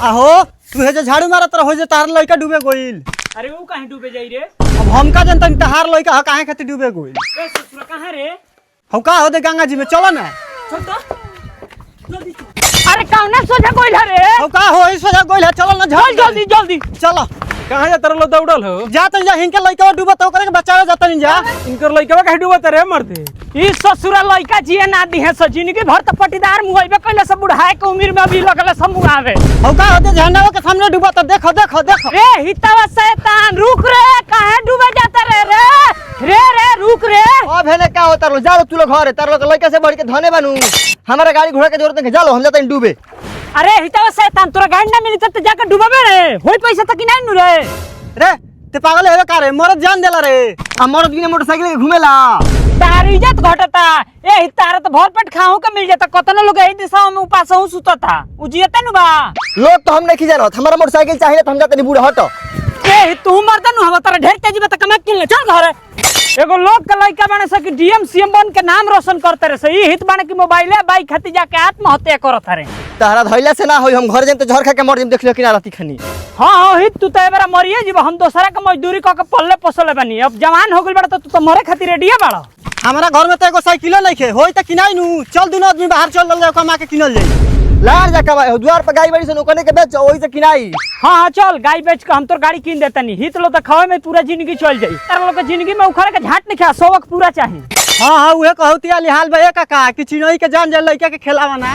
आहो तू हे जे झाड़ू मारत रहो जे तार लइका डूबे गइल। अरे वो काहे डूबे जाई रे? अब हमका जनता तहार लइका ह काहे खातिर डूबे गइल? बे ससुरा कहां रे? हौ का हो दे गंगा जी में चलो ना। चल तो जल्दी अरे कौन सोजा गइल रे? हौ का हो ई सोजा गइल है चलो ना चल जल्दी जल्दी चलो। कहाँ जा तरह लो दौड़ल हो? जा तन जा हिनके लइका डूबत हो करे के बचावे जाता नहीं जा। इनकर लइका काहे डूबत रे मरते? ई ससुरा लइका जिए ना दी है सजिनी के भर त पटीदार मुआइबे कइले सब बुढ़ाए के उम्र में अभी लगले सब मुआवे। हौ का हो दे झंडा के सामने डूबत देखो देखो देखो। रे हितवा शैतान रुक रे काहे डूबे जाता रे रे रुक रे। अब हेने का होता रो जाओ तू लोग घरे तार लोग लइका से बढ़ के धने बनू हमारा गाड़ी घोड़ा के जरूरत नहीं जालो हम जाता डूबे। अरे हितवा शैतान तोरा गाड़ी ना मिली त जाके डूबबे रे होई पैसा तक नहीं नु रे। रे ते पागल है का रे मरद जान देला रे। आ मरद बिना मोटरसाइकिल के घुमेला तार इज्जत घटता ए तार तो भर पेट खाऊ के मिल जाता कतनो लोग एही दिशा में उपास हो सुतता उजियते नु बा। लोग तो हम नहीं जानत हमारा मोटरसाइकिल चाहिए तो हम जाते नहीं बूढ़ा हट। ए तू मरदा नु हम तारा ढेर तेजी बता कमा किन ले चल घर। एगो लोग के लइका बने से कि डीएम सीएम बन के नाम रोशन करते रे सही हित बने कि मोबाइल बाइक खाती जाके आत्महत्या करत रे। तारा धइला से ना होई हम घर जेम तो झर खा के मर जेम देख लियो किना राती खनी। हां हित तू तो एबारा मरिए जीव हम दोसरा के मजदूरी क के पल्ले पोसले बनी अब जवान हो गइल बड़ा तो तू तो मरे खातिर रेडी बाड़ा। हमारा घर में तो एगो साइकिलो नहीं खे होई त किनाई नु चल दुनो आदमी बाहर चल जाओ कमा के किनल जाई। लार जा कबा द्वार पर गाड़ी बड़ी से नोकने के बेच ओई से किनाई। हां चल गाय बेच के हम तोर गाड़ी किन देतनी हित लो त खावे में पूरा जिंदगी चल जाई तार लोग के जिंदगी में उखड़ के झाट नहीं खा शौक पूरा चाहिए। हां हां उहे कहतिया लिहाल बे काका कि चिनोई के जान जे लइका के खेलावा ना।